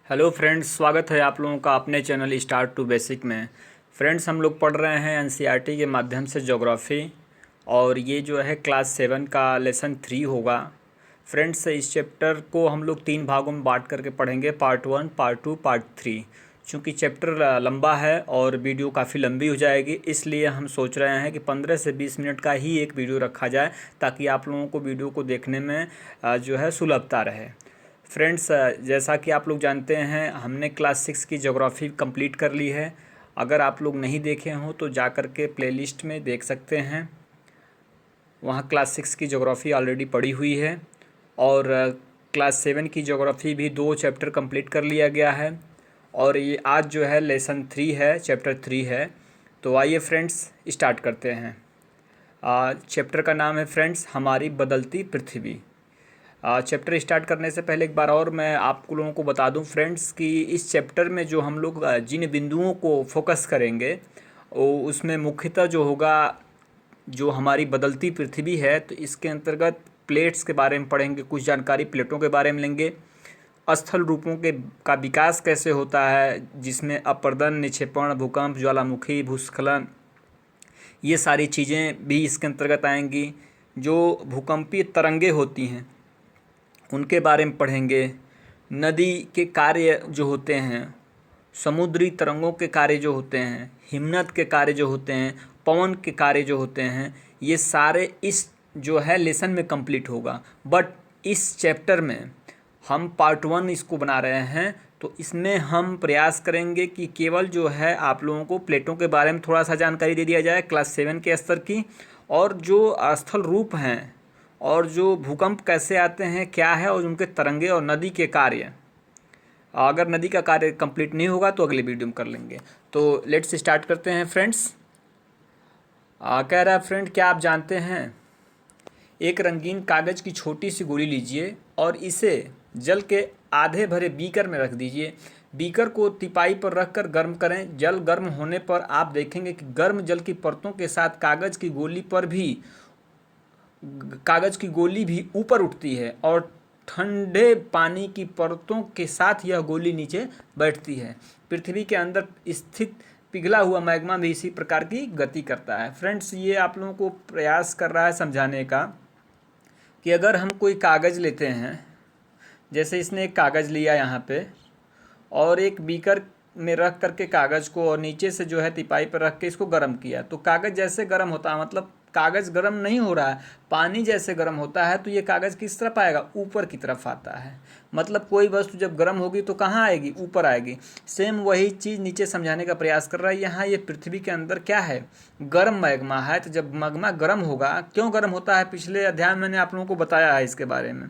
Hello friends, स्वागत है आप लोगों का अपने चैनल स्टार्ट टू बेसिक में। फ्रेंड्स, हम लोग पढ़ रहे हैं एनसीईआरटी के माध्यम से ज्योग्राफी, और ये जो है क्लास 7 का लेसन 3 होगा। फ्रेंड्स, इस चैप्टर को हम लोग 3 भागों में बांट करके पढ़ेंगे, पार्ट 1, पार्ट 2, पार्ट 3। चूँकि चैप्टर लंबा है और वीडियो काफ़ी लंबी हो जाएगी, इसलिए हम सोच रहे हैं कि 15 से 20 मिनट का ही एक वीडियो रखा जाए, ताकि आप लोगों को वीडियो को देखने में जो है सुलभता रहे। फ्रेंड्स, जैसा कि आप लोग जानते हैं, हमने क्लास 6 की ज्योग्राफी कंप्लीट कर ली है। अगर आप लोग नहीं देखे हों तो जा कर के प्लेलिस्ट में देख सकते हैं, वहाँ क्लास 6 की ज्योग्राफी ऑलरेडी पढ़ी हुई है। और क्लास 7 की ज्योग्राफी भी 2 चैप्टर कंप्लीट कर लिया गया है, और ये आज जो है लेसन 3 है, चैप्टर 3 है। तो आइए फ्रेंड्स, स्टार्ट करते हैं। चैप्टर का नाम है फ्रेंड्स, हमारी बदलती पृथ्वी। चैप्टर स्टार्ट करने से पहले एक बार और मैं आप लोगों को बता दूं फ्रेंड्स कि इस चैप्टर में जो हम लोग जिन बिंदुओं को फोकस करेंगे, वो उसमें मुख्यतः जो होगा, जो हमारी बदलती पृथ्वी है, तो इसके अंतर्गत प्लेट्स के बारे में पढ़ेंगे, कुछ जानकारी प्लेटों के बारे में लेंगे। स्थल रूपों के का विकास कैसे होता है, जिसमें अपरदन, निक्षेपण, भूकंप, ज्वालामुखी, भूस्खलन, ये सारी चीज़ें भी इसके अंतर्गत आएंगी। जो भूकंपीय तरंगे होती हैं उनके बारे में पढ़ेंगे। नदी के कार्य जो होते हैं, समुद्री तरंगों के कार्य जो होते हैं, हिमनद के कार्य जो होते हैं, पवन के कार्य जो होते हैं, ये सारे इस जो है लेसन में कंप्लीट होगा। बट इस चैप्टर में हम पार्ट 1 इसको बना रहे हैं, तो इसमें हम प्रयास करेंगे कि केवल जो है आप लोगों को प्लेटों के बारे में थोड़ा सा जानकारी दे दिया जाए, क्लास 7 के स्तर की, और जो स्थल रूप हैं और जो भूकंप कैसे आते हैं, क्या है, और उनके तरंगे और नदी के कार्य। अगर नदी का कार्य कंप्लीट नहीं होगा तो अगले वीडियो में कर लेंगे। तो लेट्स स्टार्ट करते हैं फ्रेंड्स। कह रहा है फ्रेंड, क्या आप जानते हैं, एक रंगीन कागज़ की छोटी सी गोली लीजिए और इसे जल के आधे भरे बीकर में रख दीजिए। बीकर को तिपाई पर रखकर गर्म करें। जल गर्म होने पर आप देखेंगे कि गर्म जल की परतों के साथ कागज़ की गोली भी ऊपर उठती है, और ठंडे पानी की परतों के साथ यह गोली नीचे बैठती है। पृथ्वी के अंदर स्थित पिघला हुआ मैग्मा भी इसी प्रकार की गति करता है। फ्रेंड्स, ये आप लोगों को प्रयास कर रहा है समझाने का कि अगर हम कोई कागज़ लेते हैं, जैसे इसने एक कागज़ लिया यहाँ पे, और एक बीकर में रख करके कागज़ को, और नीचे से जो है तिपाई पर रख के इसको गर्म किया, तो कागज़ जैसे गर्म होता है, मतलब कागज़ गर्म नहीं हो रहा है, पानी जैसे गर्म होता है, तो ये कागज़ किस तरफ आएगा, ऊपर की तरफ आता है। मतलब कोई वस्तु जब गर्म होगी तो कहाँ आएगी, ऊपर आएगी। सेम वही चीज़ नीचे समझाने का प्रयास कर रहा है। यहाँ ये पृथ्वी के अंदर क्या है, गर्म मैग्मा है। तो जब मैग्मा गर्म होगा, क्यों गर्म होता है, पिछले अध्याय में मैंने आप लोगों को बताया है इसके बारे में।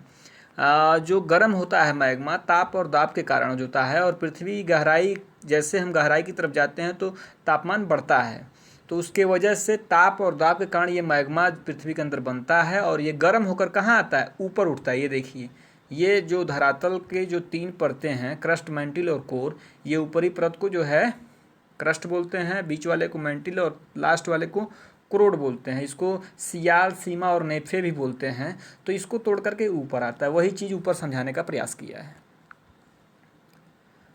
जो गर्म होता है मैग्मा, ताप और दाब के कारण होता है, और पृथ्वी गहराई, जैसे हम गहराई की तरफ जाते हैं तो तापमान बढ़ता है, तो उसके वजह से ताप और दाब के कारण ये मैग्मा पृथ्वी के अंदर बनता है, और ये गर्म होकर कहाँ आता है, ऊपर उठता है। ये देखिए, ये जो धरातल के जो 3 परतें हैं, क्रस्ट, मैंटिल और कोर, ये ऊपरी परत को जो है क्रस्ट बोलते हैं, बीच वाले को मैंटिल और लास्ट वाले को क्रोड बोलते हैं। इसको सियाल, सीमा और नेफे भी बोलते हैं। तो इसको तोड़ करके ऊपर आता है, वही चीज़ ऊपर समझाने का प्रयास किया है।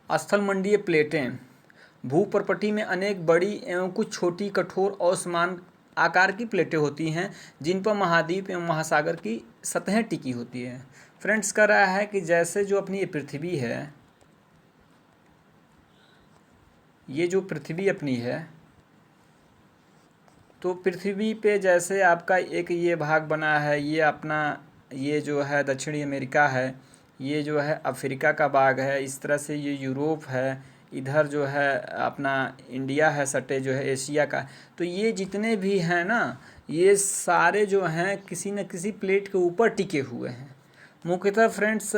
स्थलमंडलीय प्लेटें भूपर्पटी में अनेक बड़ी एवं कुछ छोटी, कठोर और समान आकार की प्लेटें होती हैं, जिन पर महाद्वीप एवं महासागर की सतहें टिकी होती हैं। फ्रेंड्स, कह रहा है कि जैसे जो अपनी ये पृथ्वी है, ये जो पृथ्वी अपनी है, तो पृथ्वी पे जैसे आपका एक ये भाग बना है, ये अपना, ये जो है दक्षिणी अमेरिका है, ये जो है अफ्रीका का भाग है, इस तरह से ये यूरोप है, इधर जो है अपना इंडिया है, सटे जो है एशिया का। तो ये जितने भी हैं ना, ये सारे जो हैं किसी न किसी प्लेट के ऊपर टिके हुए हैं। मुख्यतः फ्रेंड्स,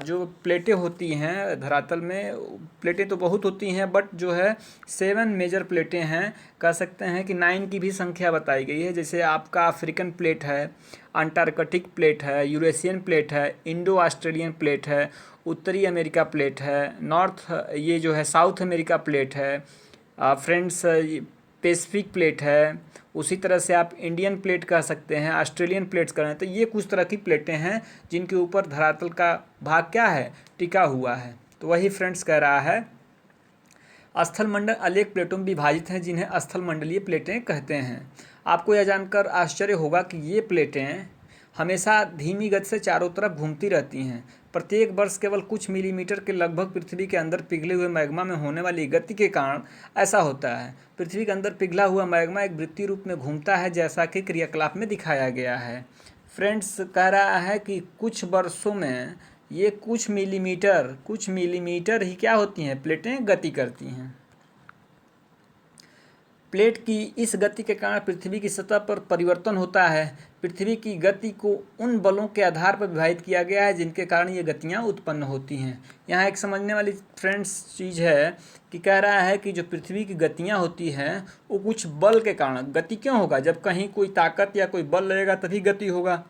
जो प्लेटें होती हैं धरातल में, प्लेटें तो बहुत होती हैं, बट जो है 7 मेजर प्लेटें हैं। कह सकते हैं कि 9 की भी संख्या बताई गई है। जैसे आपका अफ्रीकन प्लेट है, अंटार्कटिक प्लेट है, यूरेशियन प्लेट है, इंडो ऑस्ट्रेलियन प्लेट है, उत्तरी अमेरिका प्लेट है, नॉर्थ, ये जो है साउथ अमेरिका प्लेट है, फ्रेंड्स पैसिफिक प्लेट है। उसी तरह से आप इंडियन प्लेट कह सकते हैं, ऑस्ट्रेलियन प्लेट्स कह रहे हैं। तो ये कुछ तरह की प्लेटें हैं जिनके ऊपर धरातल का भाग क्या है, टिका हुआ है। तो वही फ्रेंड्स कह रहा है, स्थल मंडल अनेक प्लेटों में विभाजित हैं जिन्हें स्थल मंडलीय प्लेटें कहते हैं। आपको यह जानकर आश्चर्य होगा कि ये प्लेटें हमेशा धीमी गति से चारों तरफ घूमती रहती हैं। प्रत्येक वर्ष केवल कुछ मिलीमीटर के लगभग पृथ्वी के अंदर पिघले हुए मैग्मा में होने वाली गति के कारण ऐसा होता है। पृथ्वी के अंदर पिघला हुआ मैग्मा एक वृत्तीय रूप में घूमता है, जैसा कि क्रियाकलाप में दिखाया गया है। फ्रेंड्स कह रहा है कि कुछ वर्षों में ये कुछ मिलीमीटर ही क्या होती हैं, प्लेटें गति करती हैं। प्लेट की इस गति के कारण पृथ्वी की सतह पर परिवर्तन होता है। पृथ्वी की गति को उन बलों के आधार पर विभाजित किया गया है जिनके कारण ये गतियाँ उत्पन्न होती हैं। यहाँ एक समझने वाली फ्रेंड्स चीज़ है कि कह रहा है कि जो पृथ्वी की गतियाँ होती हैं वो कुछ बल के कारण, गति क्यों होगा, जब कहीं कोई ताकत या कोई बल लगेगा तभी गति होगा।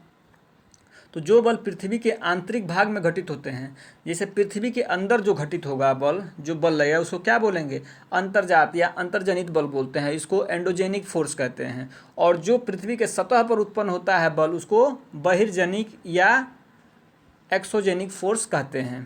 तो जो बल पृथ्वी के आंतरिक भाग में घटित होते हैं, जैसे पृथ्वी के अंदर जो घटित होगा बल, जो बल लगेगा उसको क्या बोलेंगे, अंतर्जात या अंतर्जनित बल बोलते हैं, इसको एंडोजेनिक फोर्स कहते हैं। और जो पृथ्वी के सतह पर उत्पन्न होता है बल, उसको बहिर्जनिक या एक्सोजेनिक फोर्स कहते हैं।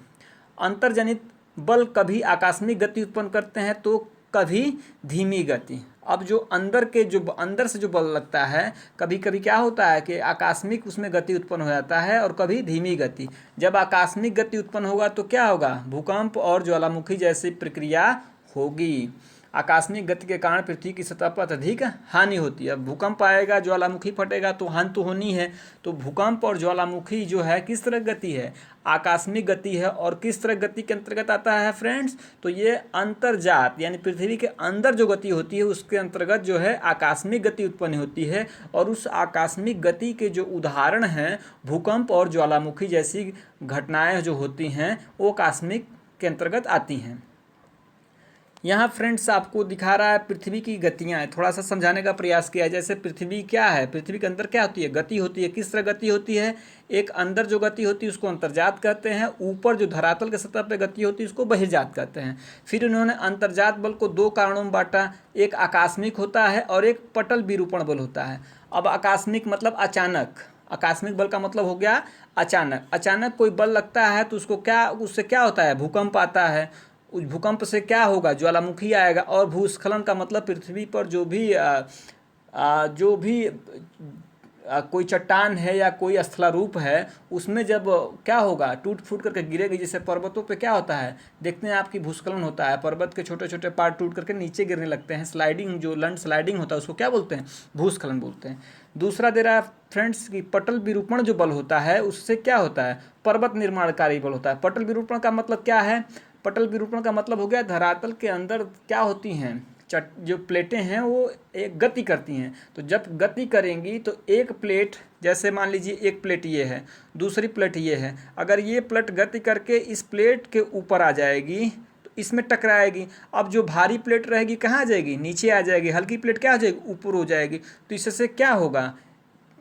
अंतर्जनित बल कभी आकस्मिक गति उत्पन्न करते हैं तो कभी धीमी गति। अब जो अंदर से जो बल लगता है, कभी कभी क्या होता है कि आकस्मिक उसमें गति उत्पन्न हो जाता है और कभी धीमी गति। जब आकस्मिक गति उत्पन्न होगा तो क्या होगा, भूकंप और ज्वालामुखी जैसी प्रक्रिया होगी। आकस्मिक गति के कारण पृथ्वी की सतह पर अत्यधिक हानि होती है। भूकंप आएगा, ज्वालामुखी फटेगा तो हानि तो होनी है। तो भूकंप और ज्वालामुखी जो है किस तरह गति है, आकस्मिक गति है। और किस तरह गति के अंतर्गत आता है फ्रेंड्स, तो ये अंतर्जात यानी पृथ्वी के अंदर जो गति होती है उसके अंतर्गत जो है आकस्मिक गति उत्पन्न होती है। और उस आकस्मिक गति के जो उदाहरण हैं भूकंप और ज्वालामुखी जैसी घटनाएं जो होती हैं वो आकस्मिक के अंतर्गत आती हैं। यहाँ फ्रेंड्स आपको दिखा रहा है पृथ्वी की गतियाँ, थोड़ा सा समझाने का प्रयास किया है। जैसे पृथ्वी क्या है, पृथ्वी के अंदर क्या होती है, गति होती है। किस तरह गति होती है, एक अंदर जो गति होती है उसको अंतर्जात कहते हैं, ऊपर जो धरातल के सतह पे गति होती है उसको बहिर्जात कहते हैं। फिर उन्होंने अंतर्जात बल को दो कारणों में बांटा, एक आकस्मिक होता है और एक पटल विरूपण बल होता है। अब आकस्मिक मतलब अचानक, आकस्मिक बल का मतलब हो गया अचानक कोई बल लगता है तो उससे क्या होता है, भूकंप आता है। उस भूकंप से क्या होगा, ज्वालामुखी आएगा। और भूस्खलन का मतलब पृथ्वी पर जो भी कोई चट्टान है या कोई स्थलारूप है उसमें जब क्या होगा, टूट फूट करके गिरेगी। जैसे पर्वतों पे क्या होता है, देखते हैं आपकी भूस्खलन होता है, पर्वत के छोटे छोटे पार्ट टूट करके नीचे गिरने लगते हैं। स्लाइडिंग, जो लैंड स्लाइडिंग होता है उसको क्या बोलते हैं, भूस्खलन बोलते हैं। दूसरा दे रहा है फ्रेंड्स की पटल विरूपण जो बल होता है उससे क्या होता है, पर्वत निर्माणकारी बल होता है। पटल विरूपण का मतलब क्या है, पटल विरूपण का मतलब हो गया धरातल के अंदर क्या होती हैं, जो प्लेटें हैं वो एक गति करती हैं। तो जब गति करेंगी तो एक प्लेट, जैसे मान लीजिए एक प्लेट ये है, दूसरी प्लेट ये है, अगर ये प्लेट गति करके इस प्लेट के ऊपर आ जाएगी तो इसमें टकराएगी। अब जो भारी प्लेट रहेगी कहाँ आ जाएगी, नीचे आ जाएगी। हल्की प्लेट क्या हो जाएगी, ऊपर हो जाएगी। तो इससे क्या होगा,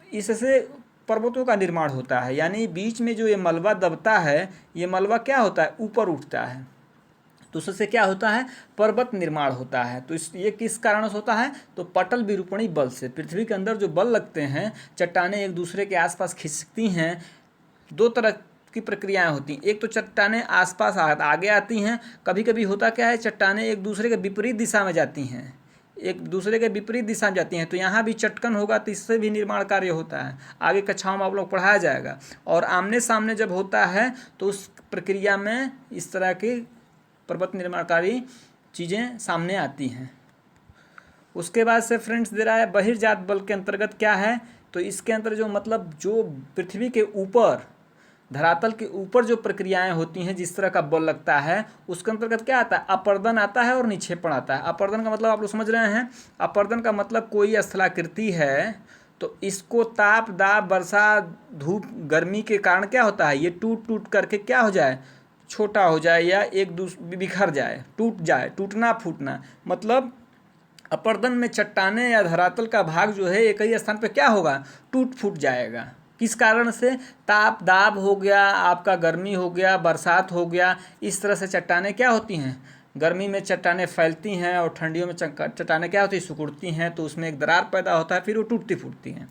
इससे पर्वतों का निर्माण होता है। यानी बीच में जो ये मलबा दबता है, ये मलबा क्या होता है, ऊपर उठता है। तो उससे क्या होता है, पर्वत निर्माण होता है। तो ये किस कारण से होता है, तो पटल विरूपणी बल से। पृथ्वी के अंदर जो बल लगते हैं, चट्टानें एक दूसरे के आसपास खिसकती हैं। दो तरह की प्रक्रियाएं होती हैं, एक तो चट्टानें आसपास आगे आती हैं, कभी कभी होता क्या है, चट्टानें एक दूसरे के विपरीत दिशा में जाती हैं, एक दूसरे के विपरीत दिशा में जाती हैं। तो यहाँ भी चटकन होगा तो इससे भी निर्माण कार्य होता है, आगे कक्षाओं में आप लोग पढ़ाया जाएगा। और आमने सामने जब होता है तो उस प्रक्रिया में इस तरह की पर्वत निर्माणकारी चीज़ें सामने आती हैं। उसके बाद से फ्रेंड्स दे रहा है बहिर्जात बल के अंतर्गत क्या है, तो इसके अंतर जो मतलब जो पृथ्वी के ऊपर, धरातल के ऊपर जो प्रक्रियाएं होती हैं, जिस तरह का बल लगता है उसके अंतर्गत क्या आता है, अपर्दन आता है और निक्षेपण आता है। अपर्दन का मतलब आप लोग समझ रहे हैं, अपर्दन का मतलब कोई स्थलाकृति है तो इसको ताप, दाब, वर्षा, धूप, गर्मी के कारण क्या होता है, ये टूट टूट करके क्या हो जाए, छोटा हो जाए या एक दूसरे बिखर जाए, टूट जाए। टूटना फूटना मतलब अपर्दन में चट्टानें या धरातल का भाग जो है एक ही स्थान पे क्या होगा, टूट फूट जाएगा। किस कारण से, ताप दाब हो गया, आपका गर्मी हो गया, बरसात हो गया। इस तरह से चट्टानें क्या होती हैं, गर्मी में चट्टानें फैलती हैं और ठंडियों में चट्टानें क्या होती हैं, सिकुड़ती हैं। तो उसमें एक दरार पैदा होता है, फिर वो टूटती फूटती हैं।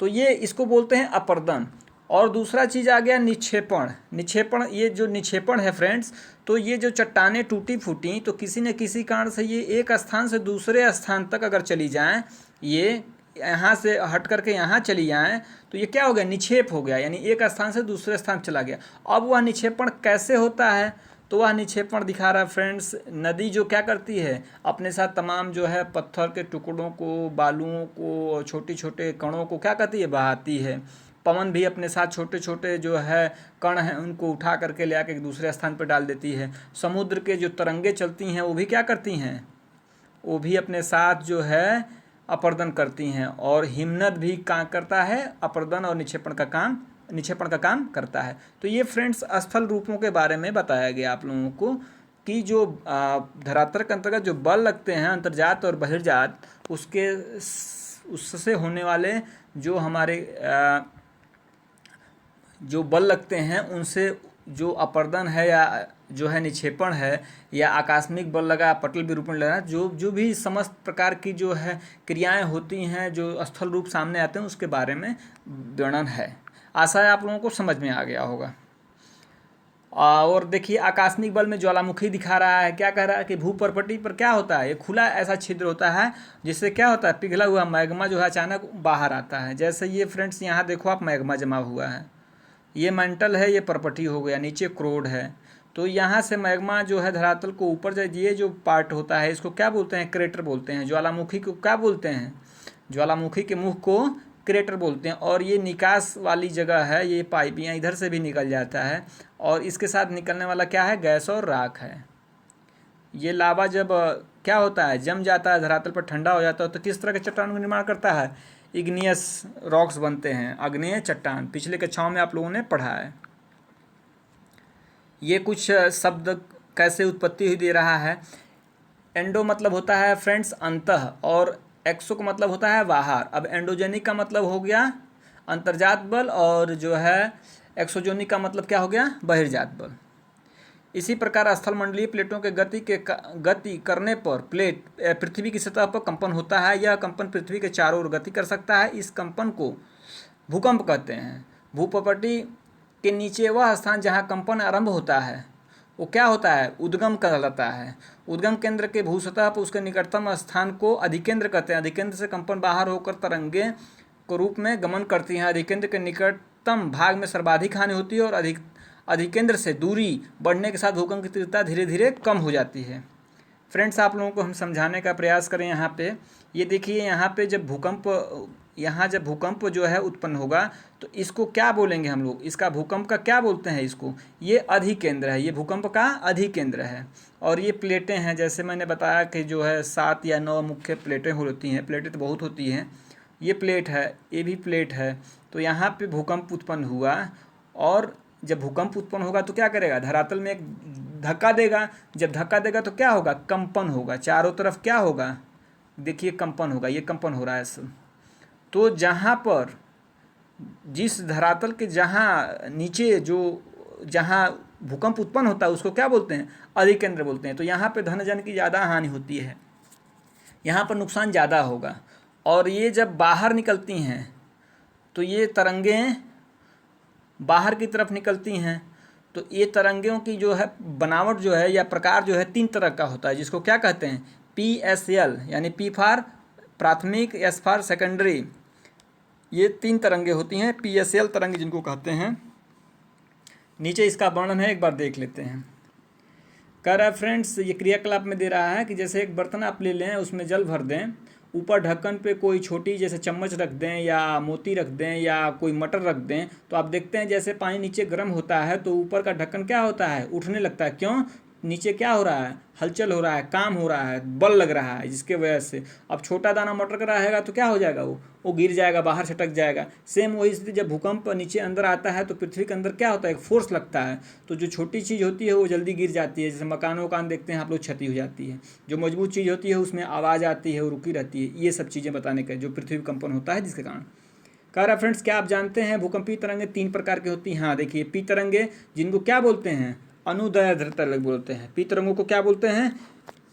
तो ये इसको बोलते हैं अपर्दन। और दूसरा चीज़ आ गया निक्षेपण। निक्षेपण, ये जो निक्षेपण है फ्रेंड्स, तो ये जो चट्टानें टूटी फूटी तो किसी न किसी कारण से ये एक स्थान से दूसरे स्थान तक अगर चली जाएं, ये यहाँ से हट करके यहाँ चली जाएं, तो ये क्या हो गया, निक्षेप हो गया, यानी एक स्थान से दूसरे स्थान चला गया। अब वह निक्षेपण कैसे होता है, तो वह निक्षेपण दिखा रहा है फ्रेंड्स। नदी जो क्या करती है, अपने साथ तमाम जो है पत्थर के टुकड़ों को, बालुओं को, छोटे छोटे कणों को क्या करती है, बहाती है। पवन भी अपने साथ छोटे छोटे जो है कण हैं उनको उठा करके ले आकर एक दूसरे स्थान पर डाल देती है। समुद्र के जो तरंगे चलती हैं वो भी क्या करती हैं, वो भी अपने साथ जो है अपर्दन करती हैं। और हिमनद भी काम करता है, अपर्दन और निक्षेपण का काम करता है। तो ये फ्रेंड्स स्थल रूपों के बारे में बताया गया आप लोगों को कि जो धरातल के अंतर्गत जो बल लगते हैं अंतर्जात और बहिर्जात, उससे होने वाले जो हमारे जो बल लगते हैं उनसे जो अपर्दन है या जो है निक्षेपण है या आकस्मिक बल लगा, पटल विरूपण लगा, जो भी समस्त प्रकार की जो है क्रियाएं होती हैं जो स्थल रूप सामने आते हैं उसके बारे में वर्णन है। आशा है आप लोगों को समझ में आ गया होगा। और देखिए आकस्मिक बल में ज्वालामुखी दिखा रहा है, क्या कह रहा है कि भूपर्पटी पर क्या होता है, ये खुला ऐसा छिद्र होता है जिससे क्या होता है, पिघला हुआ मैग्मा जो है अचानक बाहर आता है। जैसे ये फ्रेंड्स यहाँ देखो आप, मैग्मा जमा हुआ है, ये मेंटल है, ये पर्पटी हो गया, नीचे क्रोड है। तो यहाँ से मैग्मा जो है धरातल को ऊपर जाए, ये जो पार्ट होता है इसको क्या बोलते हैं, क्रेटर बोलते हैं। ज्वालामुखी को क्या बोलते हैं, ज्वालामुखी के मुख को क्रेटर बोलते हैं। और ये निकास वाली जगह है, ये पाइप यहाँ इधर से भी निकल जाता है और इसके साथ निकलने वाला क्या है, गैस और राख है। ये लावा जब क्या होता है, जम जाता है, धरातल पर ठंडा हो जाता है, तो किस तरह के चट्टानों का निर्माण करता है, इग्नियस रॉक्स बनते हैं, अग्नेय चट्टान। पिछले कक्षाओं में आप लोगों ने पढ़ा है। ये कुछ शब्द कैसे उत्पत्ति हुई दे रहा है। एंडो मतलब होता है फ्रेंड्स अंतः, और एक्सो का मतलब होता है बाहर। अब एंडोजेनिक का मतलब हो गया अंतर्जात बल, और जो है एक्सोजोनिक का मतलब क्या हो गया, बहिर्जात बल। इसी प्रकार स्थलमंडलीय प्लेटों के गति करने पर प्लेट पृथ्वी की सतह पर कंपन होता है। यह कंपन पृथ्वी के चारों ओर गति कर सकता है। इस कंपन को भूकंप कहते हैं। भूपर्पटी के नीचे वह स्थान जहाँ कंपन आरंभ होता है वो क्या होता है, उद्गम कहलाता है। उद्गम केंद्र के भूसतह पर उसके निकटतम स्थान को अधिकेंद्र कहते हैं। अधिकेंद्र से कंपन बाहर होकर तरंगे के रूप में गमन करती हैं। अधिकेंद्र के निकटतम भाग में सर्वाधिक हानि होती है और अधिकेंद्र से दूरी बढ़ने के साथ भूकंप की तीव्रता धीरे धीरे कम हो जाती है। फ्रेंड्स आप लोगों को हम समझाने का प्रयास करें। यहाँ पे ये देखिए, यहाँ पे जब भूकंप जो है उत्पन्न होगा तो इसको क्या बोलेंगे हम लोग, इसका भूकंप का क्या बोलते हैं, इसको ये अधिकेंद्र है, ये भूकंप का अधिकेंद्र है। और ये प्लेटें हैं, जैसे मैंने बताया कि जो है 7 या 9 मुख्य प्लेटें होती हैं। प्लेटें तो बहुत होती हैं, ये प्लेट है, ये भी प्लेट है। तो यहाँ पे भूकंप उत्पन्न हुआ, और जब भूकंप उत्पन्न होगा तो क्या करेगा, धरातल में एक धक्का देगा। जब धक्का देगा तो क्या होगा, कंपन होगा, चारों तरफ क्या होगा, देखिए कंपन होगा, ये कंपन हो रहा है सब। तो जहाँ पर जिस धरातल के जहाँ नीचे जहाँ भूकंप उत्पन्न होता है उसको क्या बोलते हैं, अधिकेंद्र बोलते हैं। तो यहाँ पे धन जन की ज़्यादा हानि होती है, यहाँ पर नुकसान ज़्यादा होगा। और ये जब बाहर निकलती हैं तो ये तरंगें बाहर की तरफ निकलती हैं। तो ये तरंगों की जो है बनावट जो है या प्रकार जो है 3 तरह का होता है, जिसको क्या कहते हैं, PSL, यानी P फॉर प्राथमिक, S फॉर सेकेंडरी। ये 3 तरंगे होती हैं, PSL तरंगे जिनको कहते हैं। नीचे इसका वर्णन है, एक बार देख लेते हैं। कह रहा है फ्रेंड्स, ये क्रियाकलाप में दे रहा है कि जैसे एक बर्तन आप ले लें, उसमें जल भर दें, ऊपर ढक्कन पे कोई छोटी जैसे चम्मच रख दें या मोती रख दें या कोई मटर रख दें, तो आप देखते हैं जैसे पानी नीचे गर्म होता है तो ऊपर का ढक्कन क्या होता है, उठने लगता है। क्यों, नीचे क्या हो रहा है, हलचल हो रहा है, काम हो रहा है, बल लग रहा है, जिसके वजह से अब छोटा दाना मटर का रहेगा तो क्या हो जाएगा, वो गिर जाएगा, बाहर छटक जाएगा। सेम वही स्थिति जब भूकंप नीचे अंदर आता है तो पृथ्वी के अंदर क्या होता है, एक फोर्स लगता है, तो जो छोटी चीज़ होती है वो जल्दी गिर जाती है। जैसे मकान वकान देखते हैं आप लोग, क्षति हो जाती है। जो मजबूत चीज़ होती है उसमें आवाज़ आती है, वो रुकी रहती है। ये सब चीज़ें बताने का जो पृथ्वी कंपन होता है जिसके कारण। कह रहा फ्रेंड्स, क्या आप जानते हैं भूकंपीय तरंगें 3 प्रकार की होती हैं। हाँ देखिए, पी तरंगे जिनको क्या बोलते हैं, अनुदैर्ध्य तरंग बोलते हैं। पी तरंगों को क्या बोलते हैं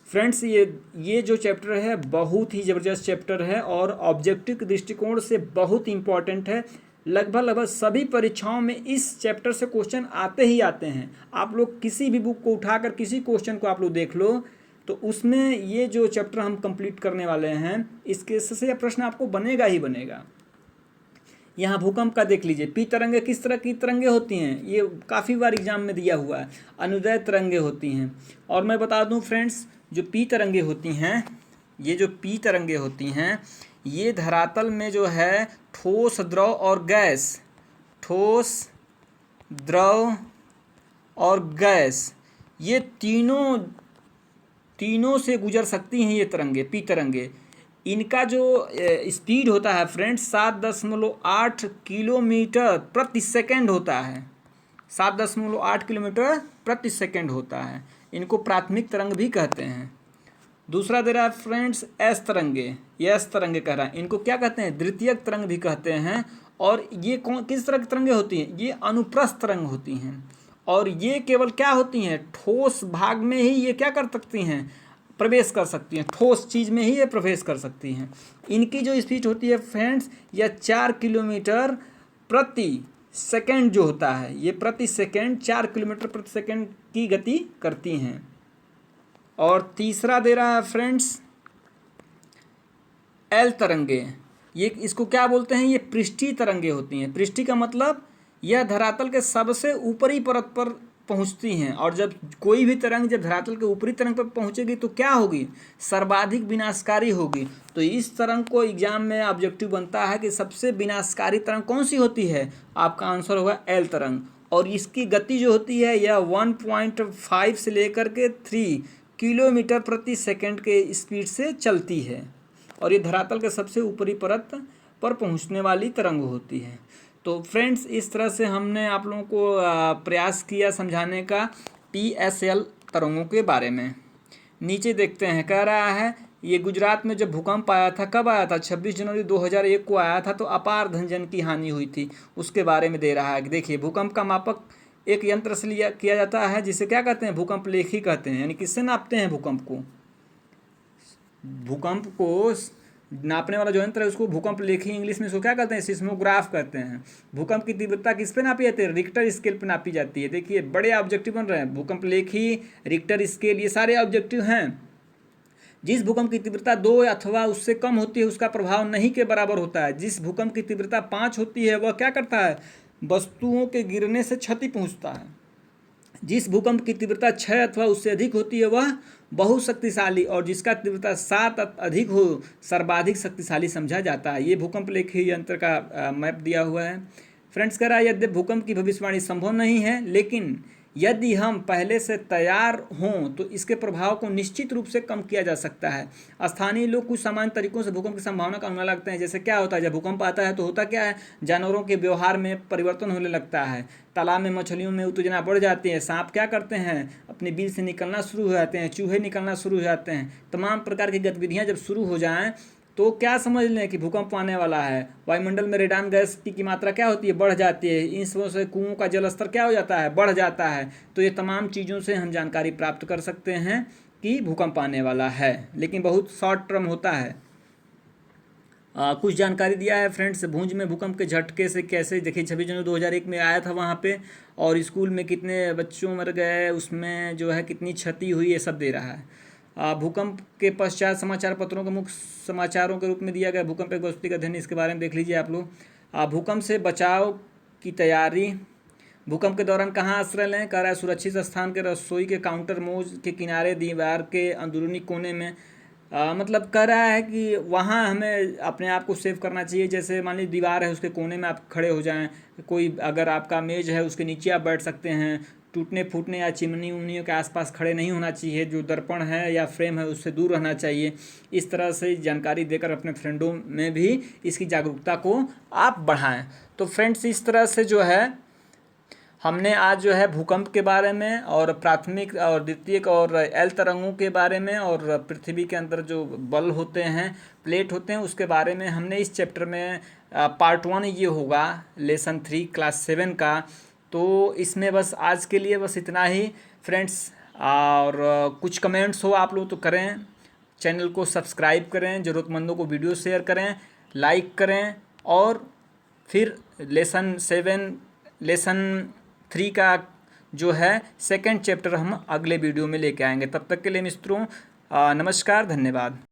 फ्रेंड्स। ये जो चैप्टर है बहुत ही ज़बरदस्त चैप्टर है और ऑब्जेक्टिव के दृष्टिकोण से बहुत इंपॉर्टेंट है। लगभग सभी परीक्षाओं में इस चैप्टर से क्वेश्चन आते ही आते हैं। आप लोग किसी भी बुक को उठाकर किसी क्वेश्चन को आप लोग देख लो तो उसमें ये जो चैप्टर हम कंप्लीट करने वाले हैं इसके से यह प्रश्न आपको बनेगा ही बनेगा। यहाँ भूकंप का देख लीजिए, पी तरंगे किस तरह की तरंगे होती हैं, ये काफ़ी बार एग्जाम में दिया हुआ है। अनुदैर्ध्य तरंगे होती हैं। और मैं बता दूं फ्रेंड्स, जो पी तरंगे होती हैं, ये जो पी तरंगे होती हैं ये धरातल में जो है ठोस, द्रव और गैस, ठोस, द्रव और गैस, ये तीनों से गुजर सकती हैं ये तरंगे, पी तरंगे। इनका जो स्पीड होता है फ्रेंड्स 7.8 किलोमीटर प्रति सेकंड होता है। 7.8 किलोमीटर प्रति सेकंड होता है। इनको प्राथमिक तरंग भी कहते हैं। दूसरा दे रहा है फ्रेंड्स एस तरंगे, ये एस तरंगे कह रहा है। इनको क्या कहते हैं, द्वितीयक तरंग भी कहते हैं। और ये किस तरह की तरंगे होती हैं, ये अनुप्रस्थ तरंग होती हैं। और ये केवल क्या होती हैं, ठोस भाग में ही ये क्या कर सकती हैं, प्रवेश कर सकती हैं, ठोस चीज़ में ही ये प्रवेश कर सकती हैं। इनकी जो स्पीड होती है फ्रेंड्स यह 4 किलोमीटर प्रति सेकंड जो होता है, ये प्रति सेकंड 4 किलोमीटर प्रति सेकंड की गति करती हैं। और तीसरा दे रहा है फ्रेंड्स एल तरंगे। ये इसको क्या बोलते हैं, ये पृष्ठीय तरंगे होती हैं। पृष्ठीय का मतलब यह धरातल के सबसे ऊपरी परत पर पहुंचती हैं। और जब कोई भी तरंग जब धरातल के ऊपरी तरंग पर पहुंचेगी तो क्या होगी, सर्वाधिक विनाशकारी होगी। तो इस तरंग को एग्जाम में ऑब्जेक्टिव बनता है कि सबसे विनाशकारी तरंग कौन सी होती है, आपका आंसर होगा एल तरंग। और इसकी गति जो होती है यह 1.5 से लेकर के 3 किलोमीटर प्रति सेकंड के स्पीड से चलती है। और ये धरातल के सबसे ऊपरी परत पर पहुंचने वाली तरंग होती है। तो फ्रेंड्स इस तरह से हमने आप लोगों को प्रयास किया समझाने का PSL तरंगों के बारे में। नीचे देखते हैं, कह रहा है ये गुजरात में जब भूकंप आया था, कब आया था, 26 जनवरी 2001 को आया था, तो अपार धनजन की हानि हुई थी, उसके बारे में दे रहा है। देखिए भूकंप का मापक एक यंत्र से किया जाता है जिसे क्या कहते हैं, भूकंप लेखी कहते हैं। यानी किससे नापते हैं भूकंप को, भूकंप को नापने वाला जो यंत्र है उसको भूकंप लेखी, इंग्लिश में इसको क्या कहते हैं, सिस्मोग्राफ कहते हैं। भूकंप की तीव्रता किस पे नापी जाती है, रिक्टर स्केल पे नापी जाती है। देखिए बड़े ऑब्जेक्टिव बन रहे हैं, भूकंप लेखी, रिक्टर स्केल, ये सारे ऑब्जेक्टिव हैं। जिस भूकंप की तीव्रता 2 अथवा उससे कम होती है उसका प्रभाव नहीं के बराबर होता है। जिस भूकंप की तीव्रता 5 होती है वह क्या करता है, वस्तुओं के गिरने से क्षति पहुंचता है। जिस भूकंप की तीव्रता 6 अथवा उससे अधिक होती है वह बहुत शक्तिशाली, और जिसका तीव्रता 7 अधिक हो सर्वाधिक शक्तिशाली समझा जाता है। ये भूकंप लेखी यंत्र का मैप दिया हुआ है। फ्रेंड्स कह रहा है यद्यपि भूकंप की भविष्यवाणी संभव नहीं है, लेकिन यदि हम पहले से तैयार हों तो इसके प्रभाव को निश्चित रूप से कम किया जा सकता है। स्थानीय लोग कुछ सामान्य तरीकों से भूकंप की संभावना का अनुमान लगते हैं। जैसे क्या होता है, जब भूकंप आता है तो होता क्या है, जानवरों के व्यवहार में परिवर्तन होने लगता है। तालाब में मछलियों में उत्तेजना बढ़ जाती है, सांप क्या करते हैं, अपने बिल से निकलना शुरू हो जाते हैं, चूहे निकलना शुरू हो जाते हैं। तमाम प्रकार की गतिविधियाँ जब शुरू हो जाएँ तो क्या समझ लें कि भूकंप आने वाला है। वायुमंडल में रेडान गैस की मात्रा क्या होती है, बढ़ जाती है। इन सबों से कुओं का जल स्तर क्या हो जाता है, बढ़ जाता है। तो ये तमाम चीज़ों से हम जानकारी प्राप्त कर सकते हैं कि भूकंप आने वाला है, लेकिन बहुत शॉर्ट टर्म होता है। कुछ जानकारी दिया है फ्रेंड्स, भूंज में भूकंप के झटके से कैसे, देखिए 26 जनवरी 2001 में आया था वहाँ पे, और स्कूल में कितने बच्चों मर गए, उसमें जो है कितनी क्षति हुई, ये सब दे रहा है। भूकंप के पश्चात समाचार पत्रों के मुख्य समाचारों के रूप में दिया गया भूकंप एक वस्तु का अध्ययन, इसके बारे में देख लीजिए आप लोग। भूकंप से बचाव की तैयारी, भूकंप के दौरान कहाँ आश्रय लें, कह रहा है सुरक्षित स्थान के रसोई के काउंटर, मोज के किनारे, दीवार के अंदरूनी कोने में। मतलब कह रहा है कि वहाँ हमें अपने आप को सेव करना चाहिए। जैसे मान लीजिए दीवार है उसके कोने में आप खड़े हो जाएं, कोई अगर आपका मेज है उसके नीचे आप बैठ सकते हैं। टूटने फूटने या चिमनी उमनियों के आसपास खड़े नहीं होना चाहिए। जो दर्पण है या फ्रेम है उससे दूर रहना चाहिए। इस तरह से जानकारी देकर अपने फ्रेंडों में भी इसकी जागरूकता को आप बढ़ाएं। तो फ्रेंड्स इस तरह से जो है हमने आज जो है भूकंप के बारे में और प्राथमिक और द्वितीयक और एल तरंगों के बारे में और पृथ्वी के अंदर जो बल होते हैं, प्लेट होते हैं, उसके बारे में हमने इस चैप्टर में पार्ट 1 ये होगा लेसन 3 क्लास 7 का। तो इसमें बस आज के लिए बस इतना ही फ्रेंड्स। और कुछ कमेंट्स हो आप लोग तो करें, चैनल को सब्सक्राइब करें, ज़रूरतमंदों को वीडियो शेयर करें, लाइक करें और फिर लेसन 3 का जो है सेकंड चैप्टर हम अगले वीडियो में लेके आएंगे। तब तक के लिए मित्रों नमस्कार, धन्यवाद।